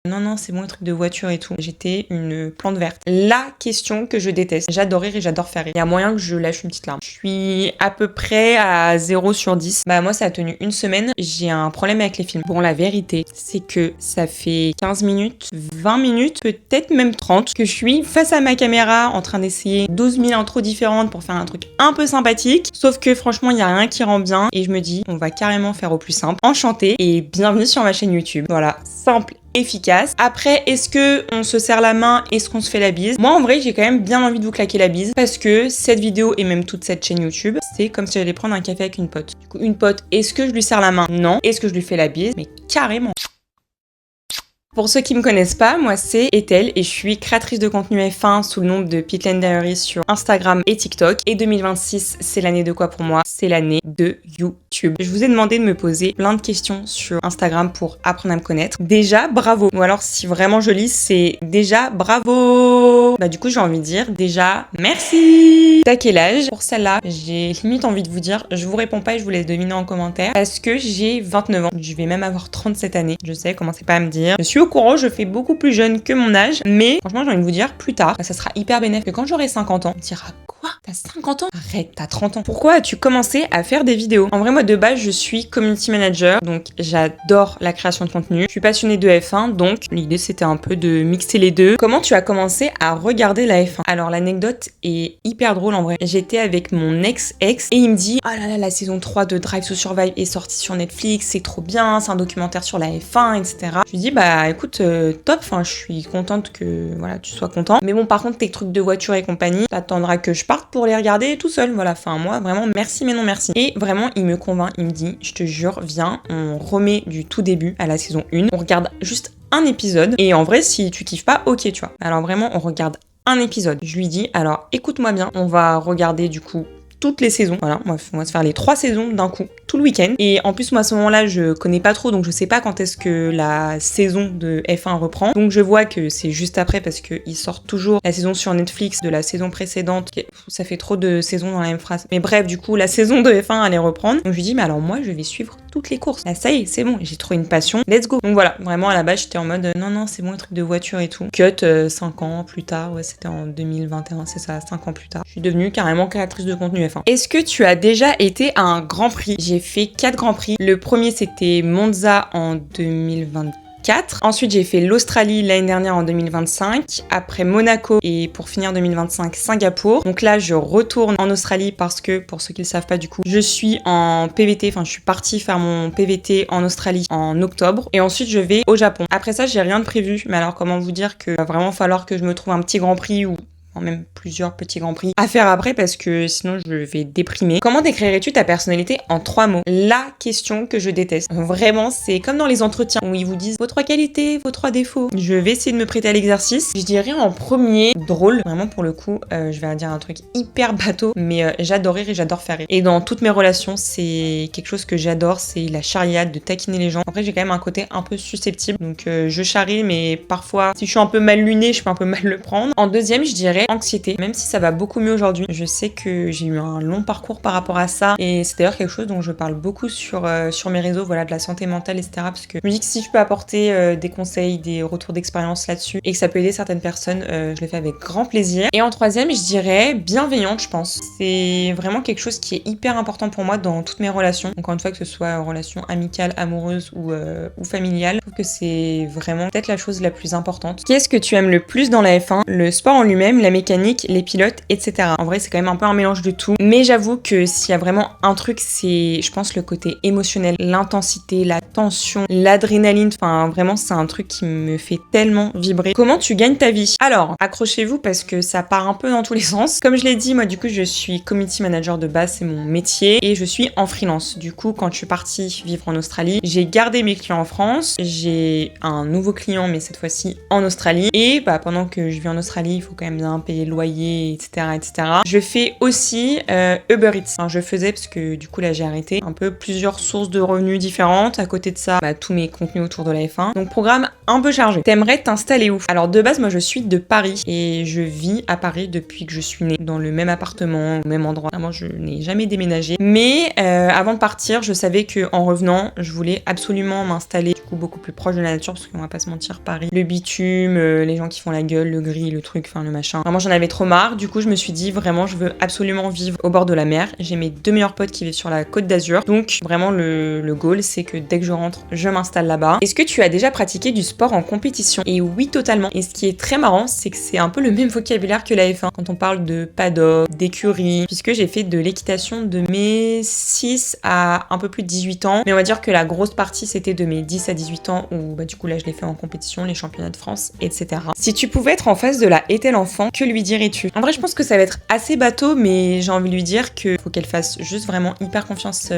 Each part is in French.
Non, non, c'est bon, un truc de voiture et tout. J'étais une plante verte. La question que je déteste. J'adore rire et j'adore faire rire. Il y a moyen que je lâche une petite larme. Je suis à peu près à 0 sur 10. Bah, moi, ça a tenu une semaine. J'ai un problème avec les films. Bon, la vérité, c'est que ça fait 15 minutes, 20 minutes, peut-être même 30, que je suis face à ma caméra en train d'essayer 12 000 intros différentes pour faire un truc un peu sympathique. Sauf que franchement, il y a rien qui rend bien. Et je me dis, on va carrément faire au plus simple. Enchantée et bienvenue sur ma chaîne YouTube. Voilà, simple, efficace. Après, est-ce que on se serre la main? Est-ce qu'on se fait la bise? Moi, en vrai, j'ai quand même bien envie de vous claquer la bise parce que cette vidéo et même toute cette chaîne YouTube, c'est comme si j'allais prendre un café avec une pote. Du coup, une pote, est-ce que je lui serre la main? Non. Est-ce que je lui fais la bise? Mais carrément. Pour ceux qui me connaissent pas, moi c'est Ethel et je suis créatrice de contenu F1 sous le nom de Pitland Diaries sur Instagram et TikTok. Et 2026, c'est l'année de quoi pour moi? C'est l'année de YouTube. Je vous ai demandé de me poser plein de questions sur Instagram pour apprendre à me connaître. Déjà, bravo. Ou alors si vraiment je lis, c'est déjà bravo. Bah du coup j'ai envie de dire déjà merci. T'as quel âge? Pour celle-là, j'ai limite envie de vous dire, je vous réponds pas et je vous laisse deviner en commentaire parce que j'ai 29 ans. Je vais même avoir 30 cette année. Je sais, commencez pas à me dire. Je suis au courant, je fais beaucoup plus jeune que mon âge, mais franchement j'ai envie de vous dire plus tard, ça sera hyper bénéfique que quand j'aurai 50 ans, on dira quoi? T'as 50 ans? Arrête, t'as 30 ans. Pourquoi as-tu commencé à faire des vidéos? En vrai, moi de base, je suis community manager, donc j'adore la création de contenu. Je suis passionnée de F1, donc l'idée c'était un peu de mixer les deux. Comment tu as commencé à regarder la F1? Alors l'anecdote est hyper drôle en vrai. J'étais avec mon ex-ex et il me dit oh là là, la saison 3 de Drive to Survive est sortie sur Netflix, c'est trop bien, c'est un documentaire sur la F1, etc. Je lui dis bah écoute, top, enfin je suis contente que voilà tu sois content. Mais bon par contre tes trucs de voiture et compagnie, t'attendras que je parte pour les regarder tout seul. Voilà, enfin moi vraiment merci mais non merci. Et vraiment il me convainc, il me dit je te jure viens, on remet du tout début à la saison 1, on regarde juste un épisode et en vrai si tu kiffes pas ok tu vois. Alors vraiment on regarde un épisode. Je lui dis alors écoute-moi bien, on va regarder du coup toutes les saisons. Voilà, on va se faire les 3 saisons d'un coup, tout le week-end. Et en plus, moi, à ce moment-là, je connais pas trop, donc je sais pas quand est-ce que la saison de F1 reprend. Donc je vois que c'est juste après parce qu'ils sortent toujours la saison sur Netflix de la saison précédente. Ça fait trop de saisons dans la même phrase. Mais bref, du coup, la saison de F1 allait reprendre. Donc je lui dis, mais alors moi, je vais suivre toutes les courses. Là, ça y est, c'est bon, j'ai trouvé une passion, let's go. Donc voilà, vraiment à la base, j'étais en mode, non, non, c'est bon, un truc de voiture et tout. Cut 5 ans plus tard, ouais, c'était en 2021, c'est ça, 5 ans plus tard. Je suis devenue carrément créatrice de contenu F1. Est-ce que tu as déjà été à un Grand Prix? J'ai fait 4 Grands Prix. Le premier, c'était Monza en 2024. Ensuite, j'ai fait l'Australie l'année dernière en 2025. Après Monaco et pour finir 2025, Singapour. Donc là, je retourne en Australie parce que, pour ceux qui ne le savent pas du coup, je suis en PVT. Enfin, je suis partie faire mon PVT en Australie en octobre. Et ensuite, je vais au Japon. Après ça, j'ai rien de prévu. Mais alors, comment vous dire que va vraiment falloir que je me trouve un petit Grand Prix ou même plusieurs petits grands prix à faire après parce que sinon je vais déprimer. Comment décrirais-tu ta personnalité en 3 mots? La question que je déteste. Vraiment, c'est comme dans les entretiens où ils vous disent vos 3 qualités, vos 3 défauts. Je vais essayer de me prêter à l'exercice. Je dirais en premier, drôle. Vraiment pour le coup, je vais dire un truc hyper bateau, mais j'adore rire et j'adore faire rire. Et dans toutes mes relations, c'est quelque chose que j'adore, c'est la charriade, de taquiner les gens. Après, j'ai quand même un côté un peu susceptible, donc je charrie, mais parfois, si je suis un peu mal lunée, je peux un peu mal le prendre. En deuxième, je dirais anxiété, même si ça va beaucoup mieux aujourd'hui. Je sais que j'ai eu un long parcours par rapport à ça et c'est d'ailleurs quelque chose dont je parle beaucoup sur mes réseaux, voilà, de la santé mentale, etc. Parce que je me dis que si je peux apporter des conseils, des retours d'expérience là-dessus et que ça peut aider certaines personnes, je le fais avec grand plaisir. Et en troisième, je dirais bienveillante, je pense. C'est vraiment quelque chose qui est hyper important pour moi dans toutes mes relations. Encore une fois, que ce soit relations amicales, amoureuses ou familiales, je trouve que c'est vraiment peut-être la chose la plus importante. Qu'est-ce que tu aimes le plus dans la F1? Le sport en lui-même, la mécanique, les pilotes, etc. En vrai, c'est quand même un peu un mélange de tout. Mais j'avoue que s'il y a vraiment un truc, c'est, je pense, le côté émotionnel, l'intensité, la tension, l'adrénaline. Enfin, vraiment, c'est un truc qui me fait tellement vibrer. Comment tu gagnes ta vie? Alors, accrochez-vous parce que ça part un peu dans tous les sens. Comme je l'ai dit, moi, du coup, je suis community manager de base, c'est mon métier, et je suis en freelance. Du coup, quand je suis partie vivre en Australie, j'ai gardé mes clients en France. J'ai un nouveau client, mais cette fois-ci en Australie. Et bah, pendant que je vis en Australie, il faut quand même bien payer le loyer, etc., etc. Je fais aussi Uber Eats. Enfin, je faisais parce que du coup là j'ai arrêté. Un peu plusieurs sources de revenus différentes. À côté de ça, bah, tous mes contenus autour de la F1. Donc programme un peu chargé. T'aimerais t'installer où? Alors de base, moi je suis de Paris et je vis à Paris depuis que je suis née, dans le même appartement, au même endroit. Vraiment, je n'ai jamais déménagé. Mais avant de partir, je savais que en revenant, je voulais absolument m'installer du coup beaucoup plus proche de la nature parce qu'on va pas se mentir, Paris, le bitume, les gens qui font la gueule, le gris, le truc, enfin le machin. Vraiment, j'en avais trop marre. Du coup, je me suis dit vraiment, je veux absolument vivre au bord de la mer. J'ai mes 2 meilleurs potes qui vivent sur la Côte d'Azur. Donc vraiment le goal, c'est que dès que je rentre, je m'installe là-bas. Est-ce que tu as déjà pratiqué du sport en compétition? Et oui, totalement. Et ce qui est très marrant, c'est que c'est un peu le même vocabulaire que la F1 quand on parle de paddock, d'écurie, puisque j'ai fait de l'équitation de mes 6 à un peu plus de 18 ans. Mais on va dire que la grosse partie, c'était de mes 10 à 18 ans où bah, du coup là, je l'ai fait en compétition, les championnats de France, etc. Si tu pouvais être en face de la est-elle enfant, que lui dirais-tu? En vrai, je pense que ça va être assez bateau, mais j'ai envie de lui dire que faut qu'elle fasse juste vraiment hyper confiance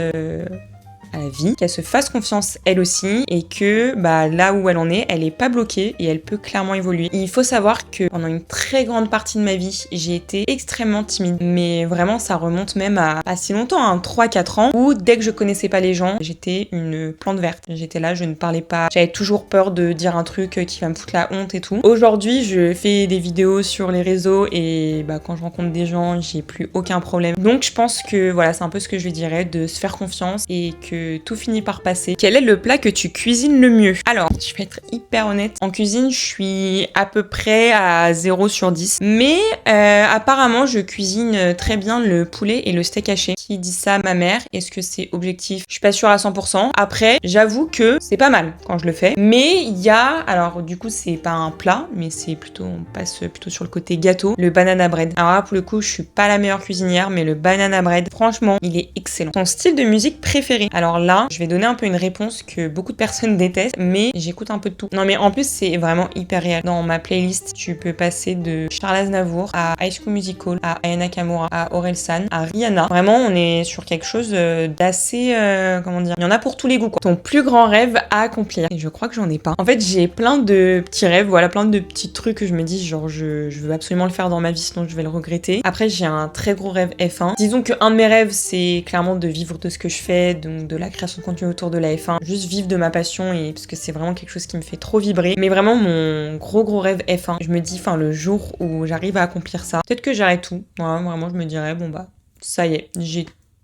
à la vie, qu'elle se fasse confiance elle aussi et que bah, là où elle en est, elle est pas bloquée et elle peut clairement évoluer. Il faut savoir que pendant une très grande partie de ma vie, j'ai été extrêmement timide, mais vraiment ça remonte même à pas si longtemps, hein, 3-4 ans, où dès que je connaissais pas les gens, j'étais une plante verte. J'étais là, je ne parlais pas, j'avais toujours peur de dire un truc qui va me foutre la honte et tout. Aujourd'hui, je fais des vidéos sur les réseaux et bah, quand je rencontre des gens, j'ai plus aucun problème. Donc je pense que voilà, c'est un peu ce que je lui dirais, de se faire confiance et que tout finit par passer. Quel est le plat que tu cuisines le mieux? Alors, je vais être hyper honnête. En cuisine, je suis à peu près à 0 sur 10. Mais apparemment, je cuisine très bien le poulet et le steak haché. Qui dit ça? Ma mère. Est-ce que c'est objectif? Je suis pas sûre à 100%. Après, j'avoue que c'est pas mal quand je le fais. Mais il y a, alors du coup, c'est pas un plat, mais c'est plutôt, on passe plutôt sur le côté gâteau, le banana bread. Alors là, pour le coup, je suis pas la meilleure cuisinière, mais le banana bread, franchement, il est excellent. Ton style de musique préféré? Alors là, je vais donner un peu une réponse que beaucoup de personnes détestent, mais j'écoute un peu de tout. Non mais en plus, c'est vraiment hyper réel. Dans ma playlist, tu peux passer de Charles Aznavour à High School Musical, à Aya Nakamura, à Orelsan, à Rihanna. Vraiment, on est sur quelque chose d'assez... comment dire? Il y en a pour tous les goûts, quoi. Ton plus grand rêve à accomplir? Et je crois que j'en ai pas. En fait, j'ai plein de petits rêves, voilà, plein de petits trucs que je me dis, genre, je veux absolument le faire dans ma vie, sinon je vais le regretter. Après, j'ai un très gros rêve F1. Disons que un de mes rêves, c'est clairement de vivre de ce que je fais, donc de la création de contenu autour de la F1, juste vivre de ma passion et parce que c'est vraiment quelque chose qui me fait trop vibrer. Mais vraiment mon gros rêve F1, je me dis, enfin le jour où j'arrive à accomplir ça, peut-être que j'arrête tout. Voilà, vraiment je me dirais bon bah ça y est,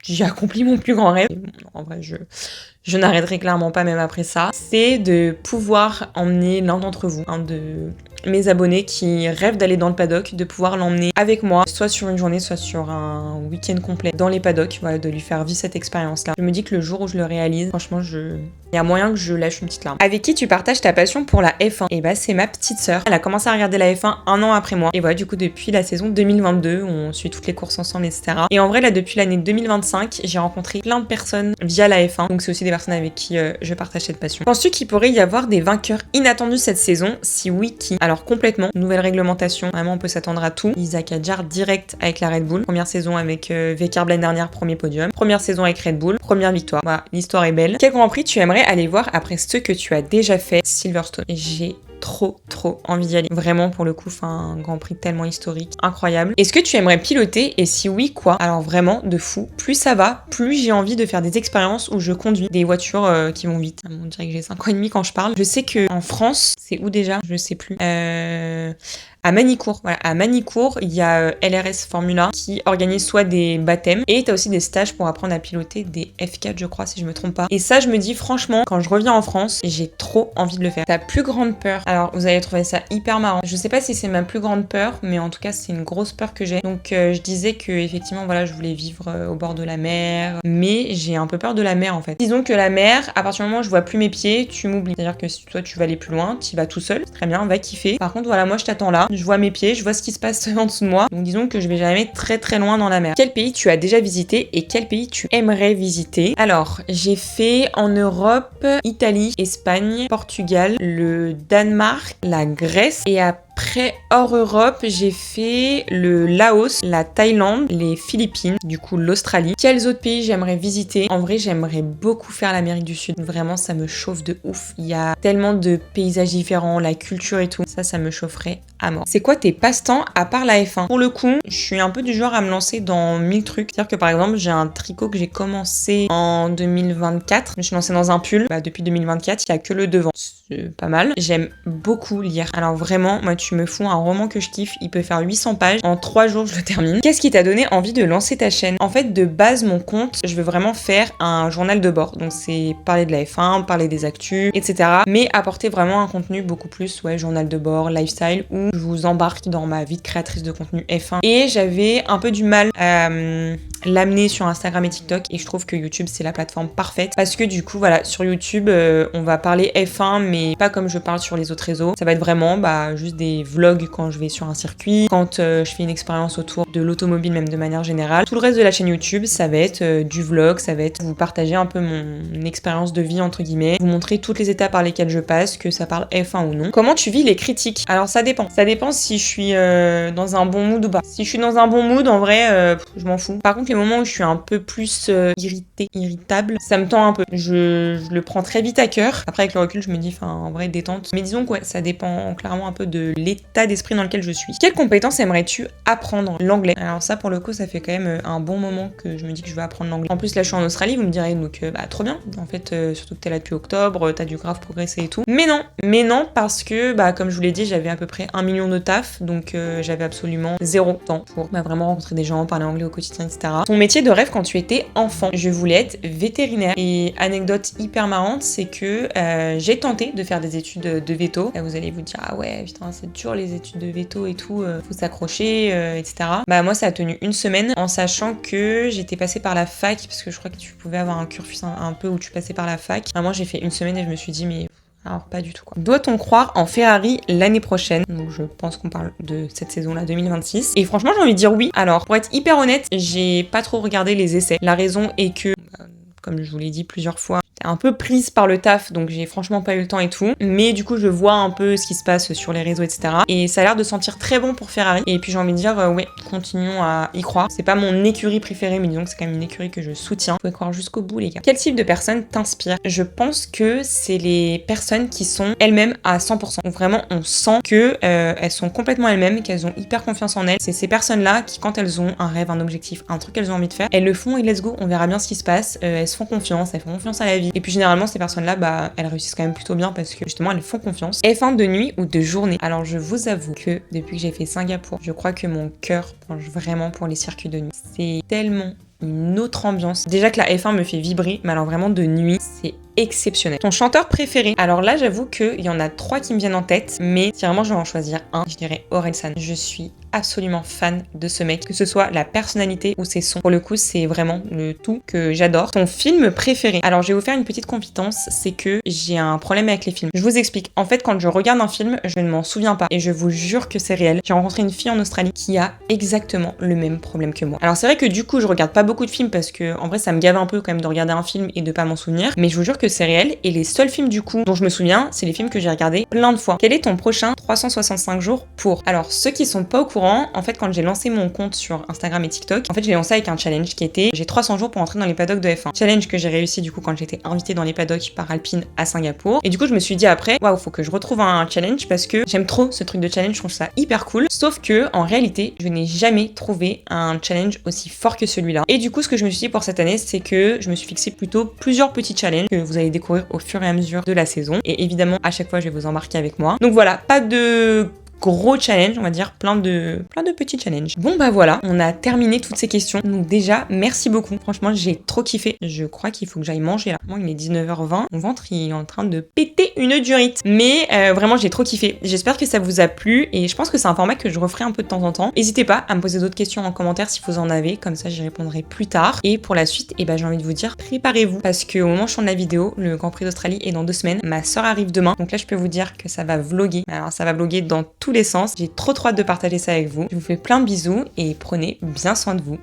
j'ai accompli mon plus grand rêve. Bon, en vrai je n'arrêterai clairement pas même après ça. C'est de pouvoir emmener l'un d'entre vous, un de mes abonnés qui rêvent d'aller dans le paddock, de pouvoir l'emmener avec moi, soit sur une journée, soit sur un week-end complet dans les paddocks, voilà, de lui faire vivre cette expérience-là. Je me dis que le jour où je le réalise, franchement, il y a moyen que je lâche une petite larme. Avec qui tu partages ta passion pour la F1? Et bah, c'est ma petite sœur. Elle a commencé à regarder la F1 un an après moi. Et voilà, du coup, depuis la saison 2022, on suit toutes les courses ensemble, etc. Et en vrai, là, depuis l'année 2025, j'ai rencontré plein de personnes via la F1. Donc, c'est aussi des personnes avec qui je partage cette passion. Penses-tu qu'il pourrait y avoir des vainqueurs inattendus cette saison? Si oui, qui? Alors, complètement. Nouvelle réglementation. Vraiment, on peut s'attendre à tout. Isaac Hadjar direct avec la Red Bull. Première saison avec Vecar l'année dernière, premier podium. Première saison avec Red Bull, première victoire. Voilà, l'histoire est belle. Quel Grand Prix tu aimerais aller voir après ce que tu as déjà fait? Silverstone. J'ai trop envie d'y aller. Vraiment, pour le coup, un Grand Prix tellement historique, incroyable. Est-ce que tu aimerais piloter et si oui, quoi? Alors vraiment, de fou. Plus ça va, plus j'ai envie de faire des expériences où je conduis des voitures qui vont vite. On dirait que j'ai 5 ans et demi quand je parle. Je sais que en France, c'est où déjà? Je sais plus. À Manicourt, voilà, à Manicourt, il y a LRS Formula qui organise soit des baptêmes et t'as aussi des stages pour apprendre à piloter des F4, je crois, si je me trompe pas. Et ça, je me dis franchement, quand je reviens en France, j'ai trop envie de le faire. Ta plus grande peur? Alors, vous allez trouver ça hyper marrant. Je sais pas si c'est ma plus grande peur, mais en tout cas, c'est une grosse peur que j'ai. Donc, je disais que effectivement, voilà, je voulais vivre au bord de la mer, mais j'ai un peu peur de la mer en fait. Disons que la mer, à partir du moment où je vois plus mes pieds, tu m'oublies. C'est-à-dire que si toi tu vas aller plus loin, tu vas tout seul, très bien, va kiffer. Par contre, voilà, moi je t'attends là. Je vois mes pieds, je vois ce qui se passe en dessous de moi. Donc disons que je vais jamais très loin dans la mer. Quel pays tu as déjà visité et quel pays tu aimerais visiter? Alors, j'ai fait en Europe, Italie, Espagne, Portugal, le Danemark, la Grèce et à Après, hors Europe, j'ai fait le Laos, la Thaïlande, les Philippines, du coup l'Australie. Quels autres pays j'aimerais visiter? En vrai, j'aimerais beaucoup faire l'Amérique du Sud. Vraiment, ça me chauffe de ouf. Il y a tellement de paysages différents, la culture et tout. Ça me chaufferait à mort. C'est quoi tes passe-temps à part la F1? Pour le coup, je suis un peu du genre à me lancer dans 1000 trucs. C'est-à-dire que par exemple, j'ai un tricot que j'ai commencé en 2024. Je me suis lancée dans un pull. Depuis 2024, il n'y a que le devant. C'est pas mal. J'aime beaucoup lire. Alors vraiment, moi, tu me fous un roman que je kiffe. Il peut faire 800 pages. En 3 jours, je le termine. Qu'est-ce qui t'a donné envie de lancer ta chaîne? En fait, de base, mon compte, je veux vraiment faire un journal de bord. Donc, c'est parler de la F1, parler des actus, etc. Mais apporter vraiment un contenu beaucoup plus, journal de bord, lifestyle, où je vous embarque dans ma vie de créatrice de contenu F1. Et j'avais un peu du mal à l'amener sur Instagram et TikTok. Et je trouve que YouTube, c'est la plateforme parfaite. Parce que du coup, voilà, sur YouTube, on va parler F1, mais pas comme je parle sur les autres réseaux. Ça va être vraiment juste des vlogs quand je vais sur un circuit, quand je fais une expérience autour de l'automobile, même de manière générale. Tout le reste de la chaîne YouTube, ça va être du vlog, ça va être vous partager un peu mon expérience de vie, entre guillemets, vous montrer toutes les étapes par lesquelles je passe, que ça parle F1 ou non. Comment tu vis les critiques? Alors ça dépend. Ça dépend si je suis dans un bon mood ou pas. Si je suis dans un bon mood, en vrai, je m'en fous. Par contre, les moments où je suis un peu plus irritable, ça me tend un peu. Je le prends très vite à cœur. Après, avec le recul, je me dis, en vrai, détente. Mais disons que ça dépend clairement un peu de l'état d'esprit dans lequel je suis. Quelles compétences aimerais-tu apprendre? L'anglais. Alors ça, pour le coup, ça fait quand même un bon moment que je me dis que je vais apprendre l'anglais. En plus, là, je suis en Australie, vous me direz, donc trop bien. En fait, surtout que t'es là depuis octobre, t'as dû grave progresser et tout. Mais non, parce que, comme je vous l'ai dit, j'avais à peu près 1 million de taf, donc j'avais absolument 0 temps pour vraiment rencontrer des gens, parler anglais au quotidien, etc. Ton métier de rêve quand tu étais enfant? Je voulais être vétérinaire. Et anecdote hyper marrante, c'est que j'ai tenté de faire des études de veto. Là, vous allez vous dire, ah ouais, putain, c'est dur les études de veto et tout, faut s'accrocher, etc. Moi, ça a tenu une semaine, en sachant que j'étais passée par la fac, parce que je crois que tu pouvais avoir un cursus un peu où tu passais par la fac. Moi, j'ai fait une semaine et je me suis dit, mais alors pas du tout quoi. Doit-on croire en Ferrari l'année prochaine? Donc je pense qu'on parle de cette saison-là 2026. Et franchement j'ai envie de dire oui. Alors pour être hyper honnête, j'ai pas trop regardé les essais. La raison est que, comme je vous l'ai dit plusieurs fois, j'étais un peu prise par le taf, donc j'ai franchement pas eu le temps et tout. Mais du coup je vois un peu ce qui se passe sur les réseaux, etc. Et ça a l'air de sentir très bon pour Ferrari. Et puis j'ai envie de dire, ouais, continuons à y croire. C'est pas mon écurie préférée, mais disons que c'est quand même une écurie que je soutiens. Vous pouvez croire jusqu'au bout les gars. Quel type de personne t'inspire? Je pense que c'est les personnes qui sont elles-mêmes à 100%. Donc vraiment on sent que elles sont complètement elles-mêmes, qu'elles ont hyper confiance en elles. C'est ces personnes-là qui, quand elles ont un rêve, un objectif, un truc qu'elles ont envie de faire, elles le font et let's go, on verra bien ce qui se passe. Elles se font confiance, elles font confiance à la vie. Et puis généralement ces personnes-là, elles réussissent quand même plutôt bien parce que justement elles font confiance. F1 de nuit ou de journée? Alors je vous avoue que depuis que j'ai fait Singapour, je crois que mon cœur penche vraiment pour les circuits de nuit. C'est tellement une autre ambiance. Déjà que la F1 me fait vibrer, mais alors vraiment de nuit, c'est exceptionnel. Ton chanteur préféré? Alors là, j'avoue qu'il y en a 3 qui me viennent en tête, mais si vraiment je vais en choisir un, je dirais Orelsan. Je suis absolument fan de ce mec, que ce soit la personnalité ou ses sons. Pour le coup, c'est vraiment le tout que j'adore. Ton film préféré? Alors, je vais vous faire une petite confidence, c'est que j'ai un problème avec les films. Je vous explique. En fait, quand je regarde un film, je ne m'en souviens pas et je vous jure que c'est réel. J'ai rencontré une fille en Australie qui a exactement le même problème que moi. Alors, c'est vrai que du coup, je regarde pas beaucoup de films parce que en vrai, ça me gave un peu quand même de regarder un film et de pas m'en souvenir, mais je vous jure que c'est réel et les seuls films du coup dont je me souviens, c'est les films que j'ai regardés plein de fois. Quel est ton prochain 365 jours pour? Alors, ceux qui sont pas au courant, en fait, quand j'ai lancé mon compte sur Instagram et TikTok, en fait, je l'ai lancé avec un challenge qui était j'ai 300 jours pour entrer dans les paddocks de F1. Challenge que j'ai réussi du coup quand j'étais invitée dans les paddocks par Alpine à Singapour. Et du coup, je me suis dit après, waouh, faut que je retrouve un challenge parce que j'aime trop ce truc de challenge, je trouve ça hyper cool. Sauf que, en réalité, je n'ai jamais trouvé un challenge aussi fort que celui-là. Et du coup, ce que je me suis dit pour cette année, c'est que je me suis fixé plutôt plusieurs petits challenges que vous allez découvrir au fur et à mesure de la saison. Et évidemment, à chaque fois, je vais vous embarquer avec moi. Donc voilà, pas de gros challenge, on va dire, plein de petits challenges. Bon voilà, on a terminé toutes ces questions. Donc déjà, merci beaucoup. Franchement, j'ai trop kiffé. Je crois qu'il faut que j'aille manger là. Bon, il est 19h20. Mon ventre, il est en train de péter une durite. Mais vraiment, j'ai trop kiffé. J'espère que ça vous a plu et je pense que c'est un format que je referai un peu de temps en temps. N'hésitez pas à me poser d'autres questions en commentaire si vous en avez. Comme ça, j'y répondrai plus tard. Et pour la suite, j'ai envie de vous dire, préparez-vous parce qu'au moment où je tourne la vidéo, le Grand Prix d'Australie est dans 2 semaines. Ma soeur arrive demain. Donc là, je peux vous dire que ça va vlogger. Alors, ça va vlogger dans tous les sens. J'ai trop hâte de partager ça avec vous. Je vous fais plein de bisous et prenez bien soin de vous.